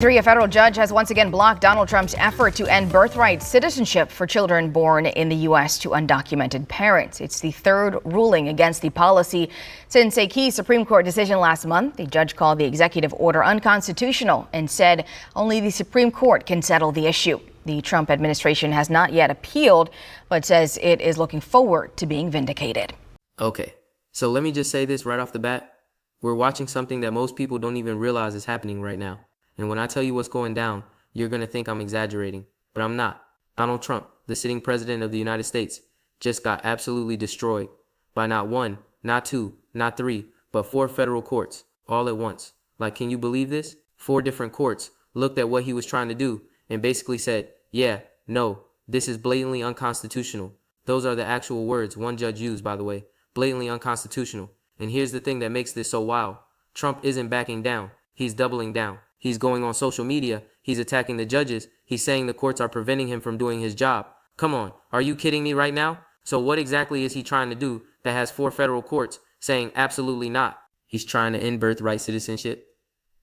A federal judge has once again blocked Donald Trump's effort to end birthright citizenship for children born in the U.S. to undocumented parents. It's the third ruling against the policy since a key Supreme Court decision last month. The judge called the executive order unconstitutional and said only the Supreme Court can settle the issue. The Trump administration has not yet appealed, but says it is looking forward to being vindicated. Okay, so let me just say this right off the bat. We're watching something that most people don't even realize is happening right now. And when I tell you what's going down, you're going to think I'm exaggerating, but I'm not. Donald Trump, the sitting president of the United States, just got absolutely destroyed by not one, not two, not three, but 4 federal courts all at once. Like, can you believe this? 4 different courts looked at what he was trying to do and basically said, yeah, no, this is blatantly unconstitutional. Those are the actual words one judge used, by the way, blatantly unconstitutional. And here's the thing that makes this so wild. Trump isn't backing down. He's doubling down. He's going on social media. He's attacking the judges. He's saying the courts are preventing him from doing his job. Come on, are you kidding me right now? So what exactly is he trying to do that has 4 federal courts saying absolutely not? He's trying to end birthright citizenship.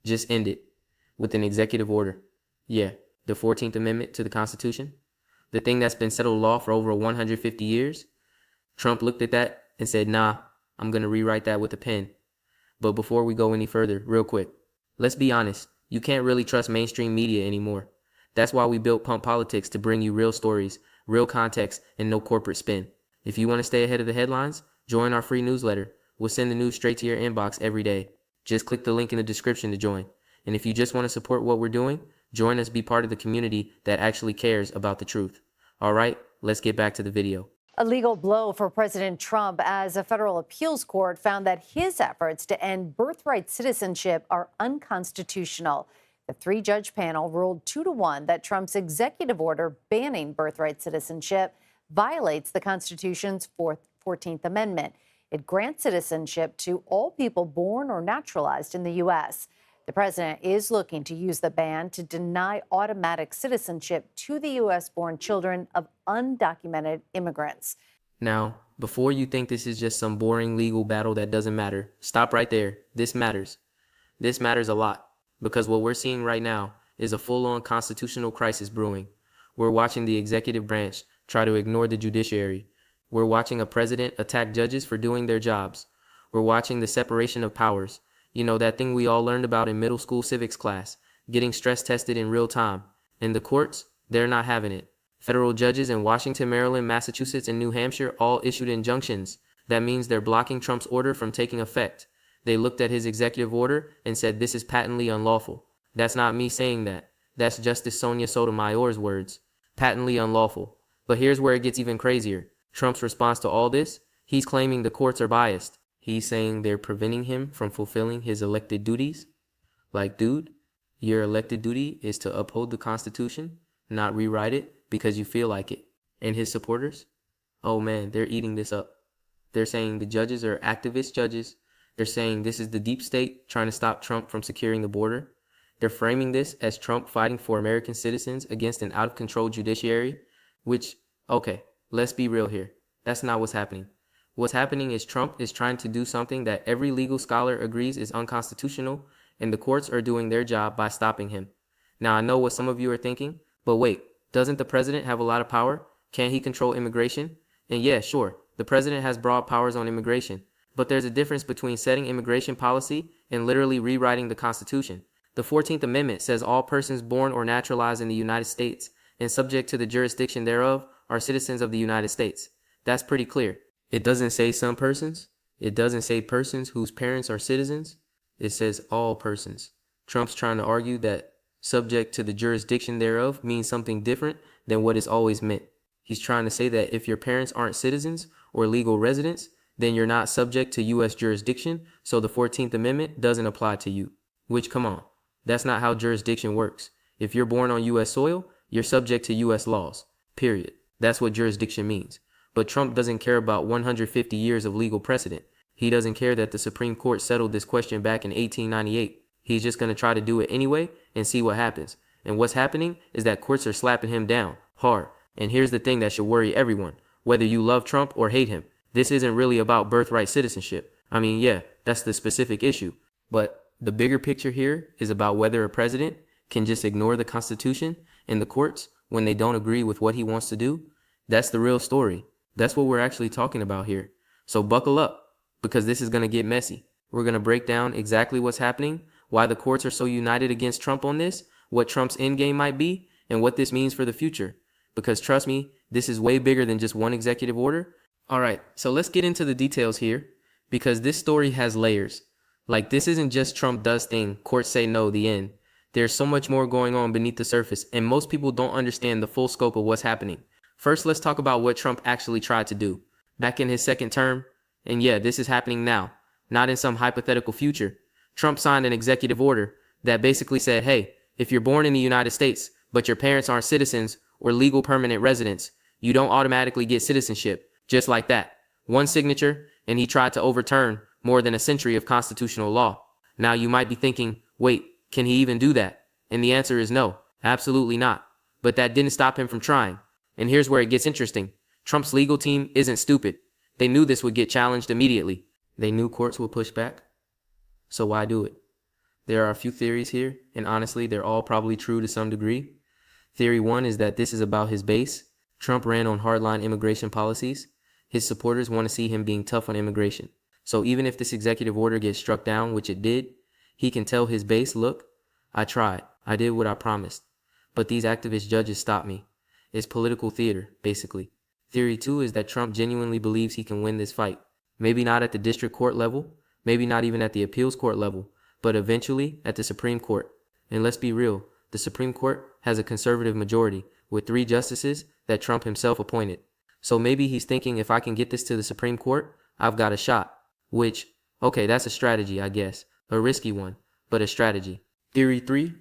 Just end it with an executive order. Yeah, the 14th Amendment to the Constitution. The thing that's been settled law for over 150 years. Trump looked at that and said, nah, I'm going to rewrite that with a pen. But before we go any further, real quick, let's be honest. You can't really trust mainstream media anymore. That's why we built Pump Politics, to bring you real stories, real context, and no corporate spin. If you want to stay ahead of the headlines, join our free newsletter. We'll send the news straight to your inbox every day. Just click the link in the description to join. And if you just want to support what we're doing, join us, be part of the community that actually cares about the truth. All right, let's get back to the video. A legal blow for President Trump as a federal appeals court found that his efforts to end birthright citizenship are unconstitutional. The 3-judge panel ruled 2-1 that Trump's executive order banning birthright citizenship violates the Constitution's 14th Amendment. It grants citizenship to all people born or naturalized in the U.S. The president is looking to use the ban to deny automatic citizenship to the U.S.-born children of undocumented immigrants. Now, before you think this is just some boring legal battle that doesn't matter, stop right there. This matters. This matters a lot, because what we're seeing right now is a full-on constitutional crisis brewing. We're watching the executive branch try to ignore the judiciary. We're watching a president attack judges for doing their jobs. We're watching the separation of powers. You know, that thing we all learned about in middle school civics class, getting stress tested in real time. And the courts, they're not having it. Federal judges in Washington, Maryland, Massachusetts, and New Hampshire all issued injunctions. That means they're blocking Trump's order from taking effect. They looked at his executive order and said this is patently unlawful. That's not me saying that. That's Justice Sonia Sotomayor's words. Patently unlawful. But here's where it gets even crazier. Trump's response to all this, he's claiming the courts are biased. He's saying they're preventing him from fulfilling his elected duties. Like, dude, your elected duty is to uphold the Constitution, not rewrite it because you feel like it. And his supporters? Oh man, they're eating this up. They're saying the judges are activist judges. They're saying this is the deep state trying to stop Trump from securing the border. They're framing this as Trump fighting for American citizens against an out-of-control judiciary, which, okay, let's be real here. That's not what's happening. What's happening is Trump is trying to do something that every legal scholar agrees is unconstitutional, and the courts are doing their job by stopping him. Now, I know what some of you are thinking, but wait, doesn't the president have a lot of power? Can't he control immigration? And yeah, sure, the president has broad powers on immigration, but there's a difference between setting immigration policy and literally rewriting the Constitution. The 14th Amendment says all persons born or naturalized in the United States and subject to the jurisdiction thereof are citizens of the United States. That's pretty clear. It doesn't say some persons. It doesn't say persons whose parents are citizens. It says all persons. Trump's trying to argue that subject to the jurisdiction thereof means something different than what it's always meant. He's trying to say that if your parents aren't citizens or legal residents, then you're not subject to U.S. jurisdiction, so the 14th Amendment doesn't apply to you. Which, come on, that's not how jurisdiction works. If you're born on U.S. soil, you're subject to U.S. laws, period. That's what jurisdiction means. But Trump doesn't care about 150 years of legal precedent. He doesn't care that the Supreme Court settled this question back in 1898. He's just going to try to do it anyway and see what happens. And what's happening is that courts are slapping him down hard. And here's the thing that should worry everyone, whether you love Trump or hate him. This isn't really about birthright citizenship. I mean, yeah, that's the specific issue. But the bigger picture here is about whether a president can just ignore the Constitution and the courts when they don't agree with what he wants to do, that's the real story. That's what we're actually talking about here. So buckle up, because this is going to get messy. We're going to break down exactly what's happening, why the courts are so united against Trump on this, what Trump's endgame might be, and what this means for the future. Because trust me, this is way bigger than just one executive order. All right, so let's get into the details here, because this story has layers. Like, this isn't just Trump does thing, courts say no, the end. There's so much more going on beneath the surface, and most people don't understand the full scope of what's happening. First, let's talk about what Trump actually tried to do. Back in his second term, and yeah, this is happening now, not in some hypothetical future. Trump signed an executive order that basically said, hey, if you're born in the United States, but your parents aren't citizens or legal permanent residents, you don't automatically get citizenship. Just like that. One signature, and he tried to overturn more than a century of constitutional law. Now you might be thinking, wait, can he even do that? And the answer is no, absolutely not. But that didn't stop him from trying. And here's where it gets interesting. Trump's legal team isn't stupid. They knew this would get challenged immediately. They knew courts would push back. So why do it? There are a few theories here, and honestly, they're all probably true to some degree. Theory one is that this is about his base. Trump ran on hardline immigration policies. His supporters want to see him being tough on immigration. So even if this executive order gets struck down, which it did, he can tell his base, look, I tried. I did what I promised. But these activist judges stopped me. It's political theater, basically. Theory two is that Trump genuinely believes he can win this fight. Maybe not at the district court level, maybe not even at the appeals court level, but eventually at the Supreme Court. And let's be real, the Supreme Court has a conservative majority with 3 justices that Trump himself appointed. So maybe he's thinking, if I can get this to the Supreme Court, I've got a shot. Which, okay, that's a strategy, I guess. A risky one, but a strategy. Theory 3,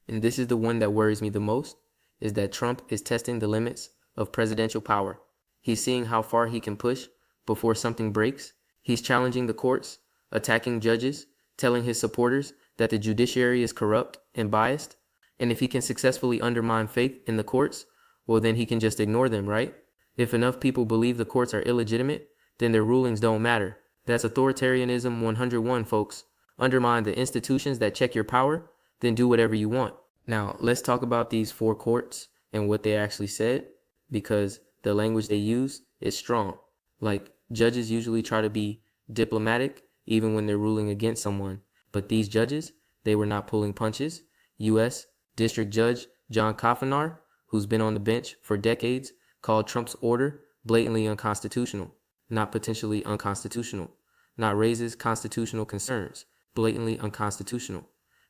and this is the one that worries me the most, is that Trump is testing the limits of presidential power. He's seeing how far he can push before something breaks. He's challenging the courts, attacking judges, telling his supporters that the judiciary is corrupt and biased. And if he can successfully undermine faith in the courts, well, then he can just ignore them, right? If enough people believe the courts are illegitimate, then their rulings don't matter. That's authoritarianism 101, folks. Undermine the institutions that check your power, then do whatever you want. Now, let's talk about these 4 courts and what they actually said, because the language they use is strong. Like, judges usually try to be diplomatic even when they're ruling against someone. But these judges, they were not pulling punches. U.S. District Judge John Kaffinar, who's been on the bench for decades, called Trump's order blatantly unconstitutional, not potentially unconstitutional, not raises constitutional concerns, blatantly unconstitutional.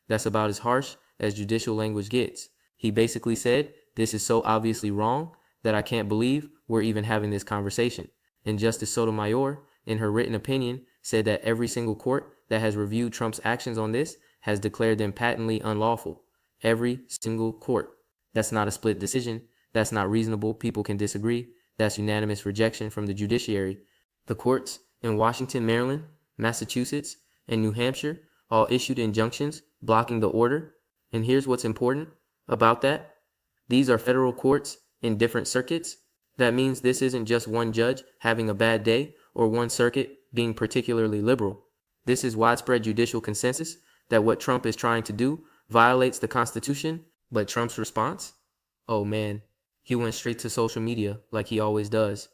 That's about as harsh as judicial language gets. He basically said, this is so obviously wrong that I can't believe we're even having this conversation. And Justice Sotomayor, in her written opinion, said that every single court that has reviewed Trump's actions on this has declared them patently unlawful. Every single court. That's not a split decision. That's not reasonable. People can disagree. That's unanimous rejection from the judiciary. The courts in Washington, Maryland, Massachusetts, and New Hampshire all issued injunctions blocking the order. And here's what's important about that. These are federal courts in different circuits. That means this isn't just one judge having a bad day or one circuit being particularly liberal. This is widespread judicial consensus that what Trump is trying to do violates the Constitution. But Trump's response? Oh man, he went straight to social media like he always does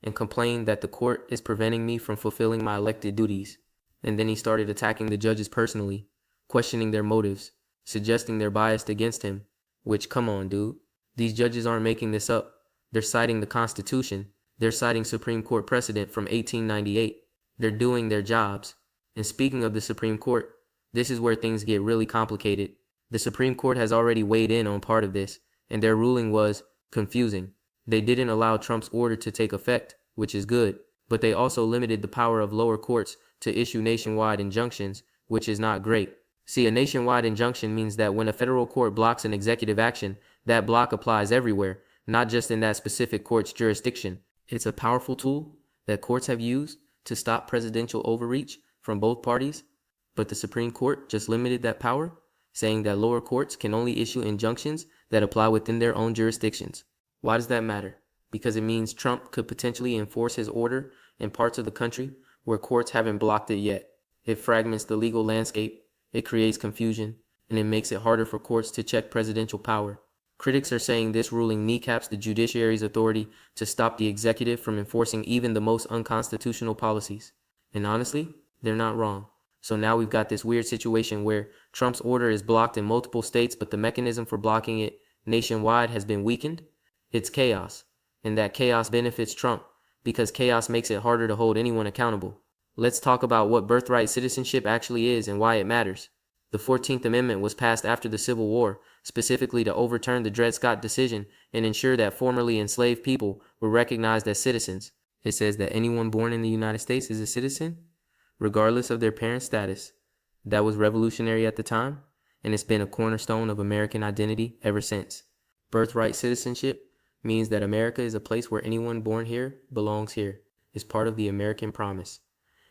and complained that the court is preventing me from fulfilling my elected duties. And then he started attacking the judges personally, questioning their motives, suggesting they're biased against him. Which, come on, dude. These judges aren't making this up. They're citing the Constitution. They're citing Supreme Court precedent from 1898. They're doing their jobs. And speaking of the Supreme Court, this is where things get really complicated. The Supreme Court has already weighed in on part of this, and their ruling was confusing. They didn't allow Trump's order to take effect, which is good, but they also limited the power of lower courts to issue nationwide injunctions, which is not great. See, a nationwide injunction means that when a federal court blocks an executive action, that block applies everywhere, not just in that specific court's jurisdiction. It's a powerful tool that courts have used to stop presidential overreach from both parties, but the Supreme Court just limited that power, saying that lower courts can only issue injunctions that apply within their own jurisdictions. Why does that matter? Because it means Trump could potentially enforce his order in parts of the country where courts haven't blocked it yet. It fragments the legal landscape, it creates confusion, and it makes it harder for courts to check presidential power. Critics are saying this ruling kneecaps the judiciary's authority to stop the executive from enforcing even the most unconstitutional policies. And honestly, they're not wrong. So now we've got this weird situation where Trump's order is blocked in multiple states, but the mechanism for blocking it nationwide has been weakened. It's chaos, and that chaos benefits Trump because chaos makes it harder to hold anyone accountable. Let's talk about what birthright citizenship actually is and why it matters. The 14th Amendment was passed after the Civil War, specifically to overturn the Dred Scott decision and ensure that formerly enslaved people were recognized as citizens. It says that anyone born in the United States is a citizen, regardless of their parents' status. That was revolutionary at the time, and it's been a cornerstone of American identity ever since. Birthright citizenship means that America is a place where anyone born here belongs here. It's part of the American promise.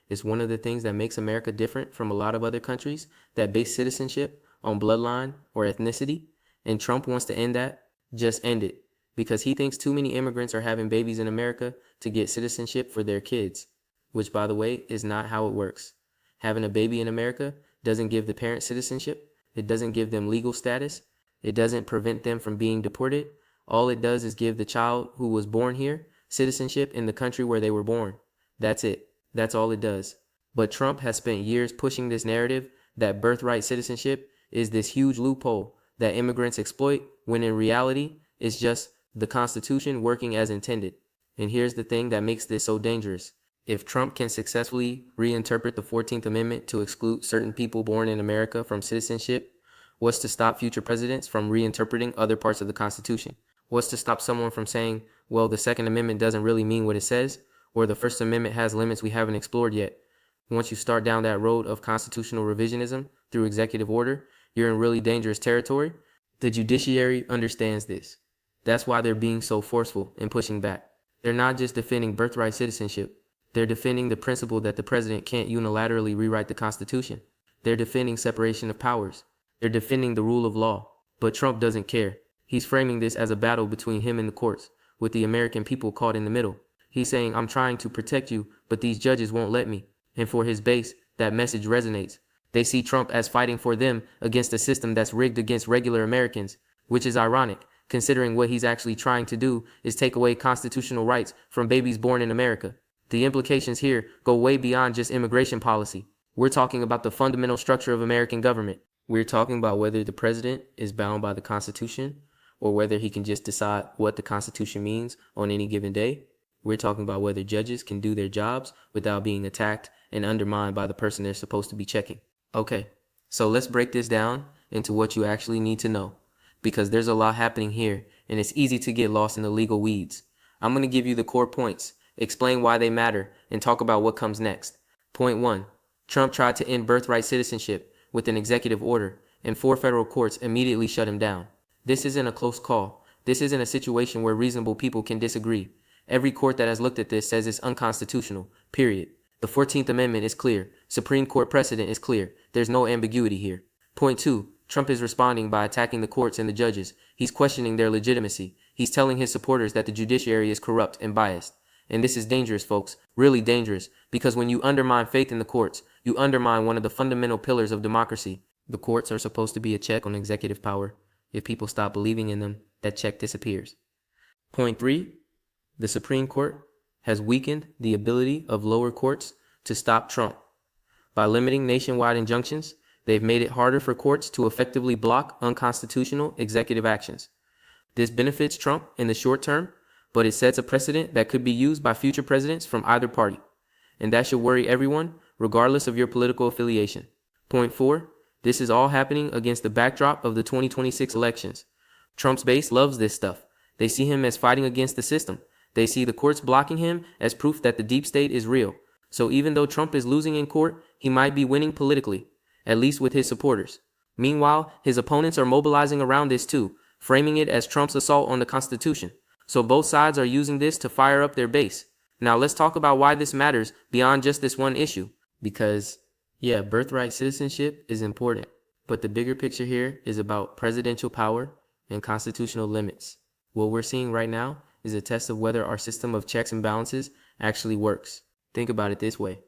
It's one of the things that makes America different from a lot of other countries that base citizenship on bloodline or ethnicity, and Trump wants to end that. Just end it, because he thinks too many immigrants are having babies in America to get citizenship for their kids, which, by the way, is not how it works. Having a baby in America doesn't give the parent citizenship. It doesn't give them legal status. It doesn't prevent them from being deported. All it does is give the child who was born here citizenship in the country where they were born. That's it. That's all it does. But Trump has spent years pushing this narrative that birthright citizenship is this huge loophole that immigrants exploit, when in reality, it's just the Constitution working as intended. And here's the thing that makes this so dangerous. If Trump can successfully reinterpret the 14th Amendment to exclude certain people born in America from citizenship, what's to stop future presidents from reinterpreting other parts of the Constitution? What's to stop someone from saying, well, the Second Amendment doesn't really mean what it says, or the First Amendment has limits we haven't explored yet? Once you start down that road of constitutional revisionism through executive order, you're in really dangerous territory. The judiciary understands this. That's why they're being so forceful in pushing back. They're not just defending birthright citizenship. They're defending the principle that the president can't unilaterally rewrite the Constitution. They're defending separation of powers. They're defending the rule of law. But Trump doesn't care. He's framing this as a battle between him and the courts, with the American people caught in the middle. He's saying, I'm trying to protect you, but these judges won't let me. And for his base, that message resonates. They see Trump as fighting for them against a system that's rigged against regular Americans, which is ironic, considering what he's actually trying to do is take away constitutional rights from babies born in America. The implications here go way beyond just immigration policy. We're talking about the fundamental structure of American government. We're talking about whether the president is bound by the Constitution or whether he can just decide what the Constitution means on any given day. We're talking about whether judges can do their jobs without being attacked and undermined by the person they're supposed to be checking. Okay, so let's break this down into what you actually need to know, because there's a lot happening here and it's easy to get lost in the legal weeds. I'm going to give you the core points, explain why they matter, and talk about what comes next. Point 1. Trump tried to end birthright citizenship with an executive order, and 4 federal courts immediately shut him down. This isn't a close call. This isn't a situation where reasonable people can disagree. Every court that has looked at this says it's unconstitutional, period. The 14th Amendment is clear. Supreme Court precedent is clear. There's no ambiguity here. Point 2. Trump is responding by attacking the courts and the judges. He's questioning their legitimacy. He's telling his supporters that the judiciary is corrupt and biased. And this is dangerous, folks, really dangerous, because when you undermine faith in the courts, you undermine one of the fundamental pillars of democracy. The courts are supposed to be a check on executive power. If people stop believing in them, that check disappears. Point 3. The Supreme Court has weakened the ability of lower courts to stop Trump. By limiting nationwide injunctions, they've made it harder for courts to effectively block unconstitutional executive actions. This benefits Trump in the short term, but it sets a precedent that could be used by future presidents from either party. And that should worry everyone, regardless of your political affiliation. Point 4. This is all happening against the backdrop of the 2026 elections. Trump's base loves this stuff. They see him as fighting against the system. They see the courts blocking him as proof that the deep state is real. So even though Trump is losing in court, he might be winning politically, at least with his supporters. Meanwhile, his opponents are mobilizing around this too, framing it as Trump's assault on the Constitution. So both sides are using this to fire up their base. Now let's talk about why this matters beyond just this one issue. Because, yeah, birthright citizenship is important, but the bigger picture here is about presidential power and constitutional limits. What we're seeing right now is a test of whether our system of checks and balances actually works. Think about it this way.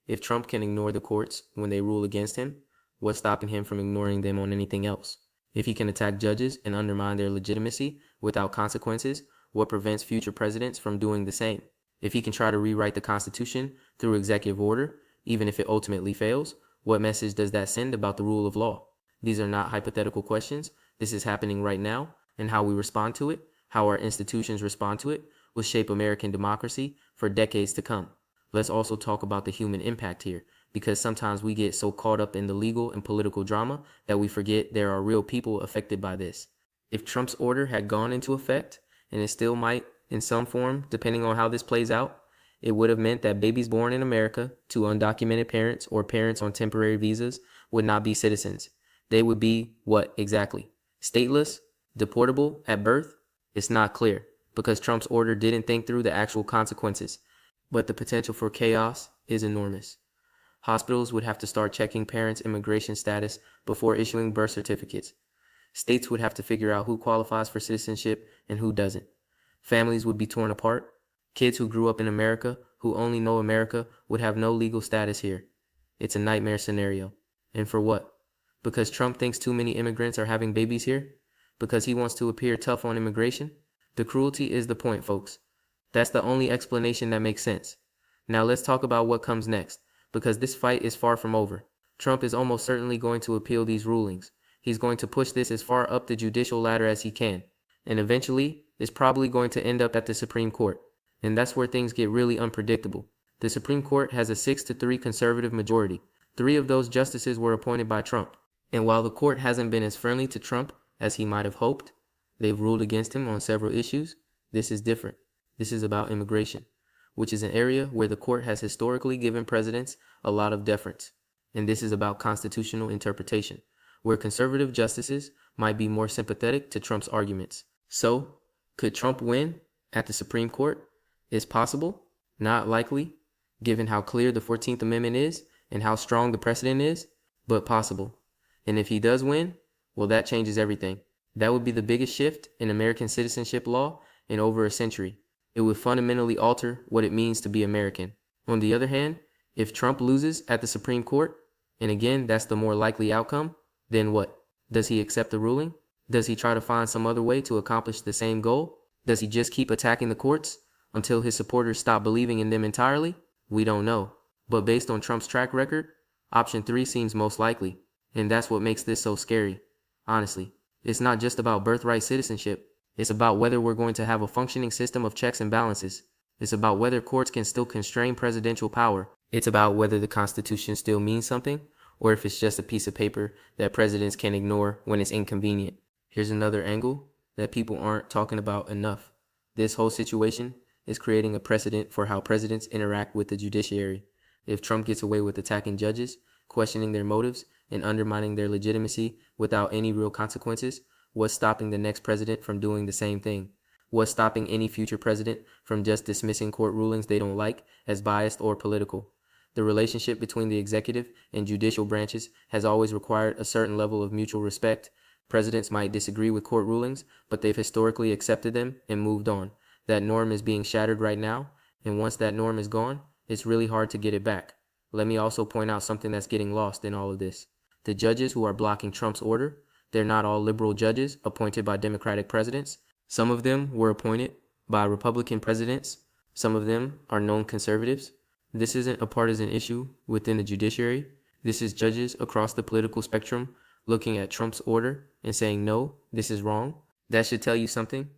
If Trump can ignore the courts when they rule against him, What's stopping him from ignoring them on anything else? If he can attack judges and undermine their legitimacy without consequences, what prevents future presidents from doing the same? If he can try to rewrite the Constitution through executive order, even if it ultimately fails, what message does that send about the rule of law? These are not hypothetical questions. This is happening right now, and how we respond to it, how our institutions respond to it, will shape American democracy for decades to come. Let's also talk about the human impact here, because sometimes we get so caught up in the legal and political drama that we forget there are real people affected by this. If Trump's order had gone into effect, and it still might in some form, depending on how this plays out, it would have meant that babies born in America to undocumented parents or parents on temporary visas would not be citizens. They would be what exactly? Stateless? Deportable at birth? It's not clear, because Trump's order didn't think through the actual consequences. But the potential for chaos is enormous. Hospitals would have to start checking parents' immigration status before issuing birth certificates. States would have to figure out who qualifies for citizenship and who doesn't. Families would be torn apart. Kids who grew up in America, who only know America, would have no legal status here. It's a nightmare scenario. And for what? Because Trump thinks too many immigrants are having babies here? Because he wants to appear tough on immigration? The cruelty is the point, folks. That's the only explanation that makes sense. Now let's talk about what comes next, because this fight is far from over. Trump is almost certainly going to appeal these rulings. He's going to push this as far up the judicial ladder as he can. And eventually, it's probably going to end up at the Supreme Court. And that's where things get really unpredictable. The Supreme Court has a 6-3 conservative majority. 3 of those justices were appointed by Trump. And while the court hasn't been as friendly to Trump as he might have hoped, they've ruled against him on several issues. This is different. This is about immigration, which is an area where the court has historically given presidents a lot of deference. And this is about constitutional interpretation, where conservative justices might be more sympathetic to Trump's arguments. So, could Trump win at the Supreme Court? It's possible, not likely, given how clear the 14th Amendment is and how strong the precedent is, but possible. And if he does win, well, that changes everything. That would be the biggest shift in American citizenship law in over a century. It would fundamentally alter what it means to be American. On the other hand, if Trump loses at the Supreme Court, and again, that's the more likely outcome, then what? Does he accept the ruling? Does he try to find some other way to accomplish the same goal? Does he just keep attacking the courts until his supporters stop believing in them entirely? We don't know. But based on Trump's track record, option 3 seems most likely. And that's what makes this so scary. Honestly, it's not just about birthright citizenship. It's about whether we're going to have a functioning system of checks and balances. It's about whether courts can still constrain presidential power. It's about whether the Constitution still means something, or if it's just a piece of paper that presidents can ignore when it's inconvenient. Here's another angle that people aren't talking about enough. This whole situation is creating a precedent for how presidents interact with the judiciary. If Trump gets away with attacking judges, questioning their motives, and undermining their legitimacy without any real consequences, what's stopping the next president from doing the same thing? What's stopping any future president from just dismissing court rulings they don't like as biased or political? The relationship between the executive and judicial branches has always required a certain level of mutual respect. Presidents might disagree with court rulings, but they've historically accepted them and moved on. That norm is being shattered right now, and once that norm is gone, it's really hard to get it back. Let me also point out something that's getting lost in all of this. The judges who are blocking Trump's order, they're not all liberal judges appointed by Democratic presidents. Some of them were appointed by Republican presidents. Some of them are known conservatives. This isn't a partisan issue within the judiciary. This is judges across the political spectrum looking at Trump's order and saying, no, this is wrong. That should tell you something.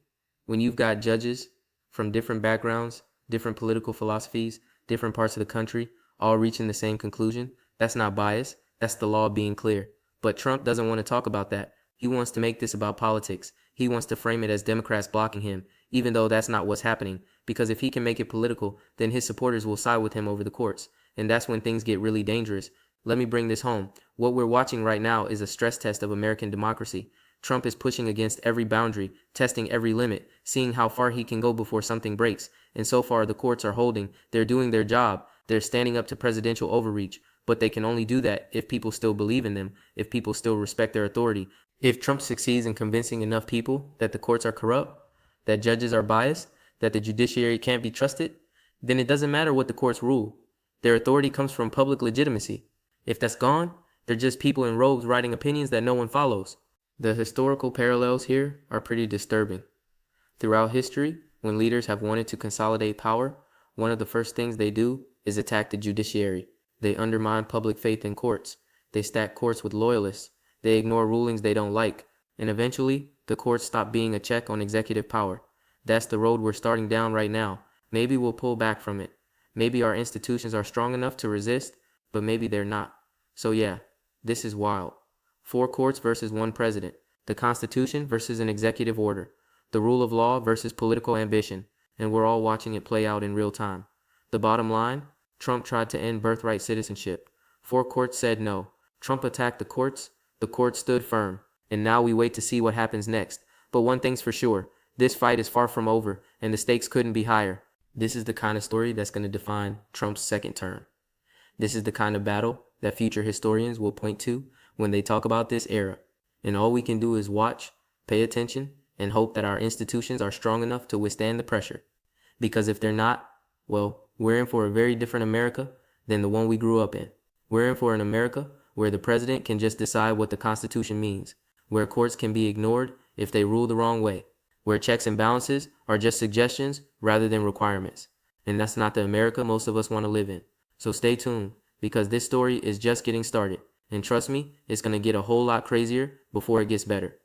When you've got judges from different backgrounds, different political philosophies, different parts of the country, all reaching the same conclusion, that's not bias. That's the law being clear. But Trump doesn't want to talk about that. He wants to make this about politics. He wants to frame it as Democrats blocking him, even though that's not what's happening. Because if he can make it political, then his supporters will side with him over the courts. And that's when things get really dangerous. Let me bring this home. What we're watching right now is a stress test of American democracy. Trump is pushing against every boundary, testing every limit, seeing how far he can go before something breaks. And so far, the courts are holding. They're doing their job. They're standing up to presidential overreach. But they can only do that if people still believe in them, if people still respect their authority. If Trump succeeds in convincing enough people that the courts are corrupt, that judges are biased, that the judiciary can't be trusted, then it doesn't matter what the courts rule. Their authority comes from public legitimacy. If that's gone, They're just people in robes writing opinions that no one follows. The historical parallels here are pretty disturbing. Throughout history, when leaders have wanted to consolidate power, one of the first things they do is attack the judiciary. They undermine public faith in courts. They stack courts with loyalists. They ignore rulings they don't like. And eventually, the courts stop being a check on executive power. That's the road we're starting down right now. Maybe we'll pull back from it. Maybe our institutions are strong enough to resist, but maybe they're not. So yeah, this is wild. 4 courts versus 1 president. The Constitution versus an executive order. The rule of law versus political ambition. And we're all watching it play out in real time. The bottom line, Trump tried to end birthright citizenship. 4 courts said no. Trump attacked the courts stood firm. And now we wait to see what happens next. But one thing's for sure, this fight is far from over, and the stakes couldn't be higher. This is the kind of story that's going to define Trump's second term. This is the kind of battle that future historians will point to when they talk about this era. And all we can do is watch, pay attention, and hope that our institutions are strong enough to withstand the pressure. Because if they're not, well, we're in for a very different America than the one we grew up in. We're in for an America where the president can just decide what the Constitution means, where courts can be ignored if they rule the wrong way, where checks and balances are just suggestions rather than requirements. And that's not the America most of us want to live in. So stay tuned, because this story is just getting started. And trust me, it's going to get a whole lot crazier before it gets better.